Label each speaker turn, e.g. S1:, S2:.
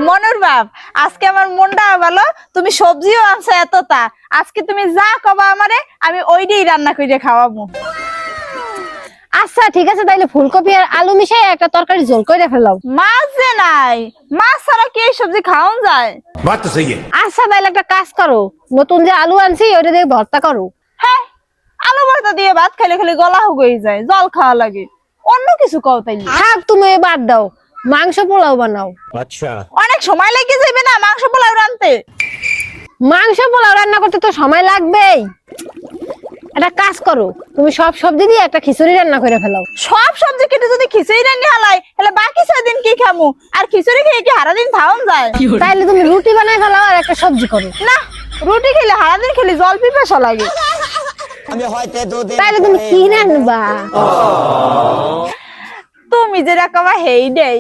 S1: মনুর বাপ, আজকে আমার মনটা ভালো, তুমি সবজিও আনছো এতটা। আজকে তুমি যা কবা আমারে, আমি ওইটাই রান্না করে খাওয়াবো।
S2: আচ্ছা ঠিক আছে, তাইলে ফুলকপি আর আলু মিশাই একটা তরকারি ঝোল করে ফেলাও।
S1: মাছ যে নাই, মাছ ছাড়া কি এই সবজি খাওয়ান যায়?
S3: बात तो सही है।
S2: আচ্ছা তাইলে একটা কাজ করো, নতুন যে আলু আনছি ওইটা দিয়ে ভর্তা করো।
S1: হ্যাঁ, আলু ভর্তা দিয়ে ভাত খেলে খেলে গলা হয়ে যায়, জল খাওয়া লাগে। অন্য কিছু কও তাইলে।
S2: থাক তুমি বাদ দাও, মাংস পোলাও বানাও।
S3: अच्छा।
S1: অনেক সময় লেগে যাবে না মাংস পোলাও রানতে?
S2: মাংস পোলাও রান্না করতে তো সময় লাগবেই। একটা কাজ করো, তুমি সব সবজি দিয়ে একটা খিচুড়ি রান্না করে ফেলাও।
S1: সব সবজি কেটে যদি খিচুড়ি রান্না হালাই, তাহলে বাকি 6 দিন কি খামু? আর খিচুড়ি খেয়ে কি সারা দিন খাওয়ান যায়?
S2: তাইলে তুমি রুটি বানাই ফেলাও আর একটা সবজি করো।
S1: না, রুটি খেলে সারা দিন খেলে জল পিপাসা লাগে।
S2: তাইলে তুমি কি রান্নবা?
S1: তুমি যেটা কবা হেই দেই।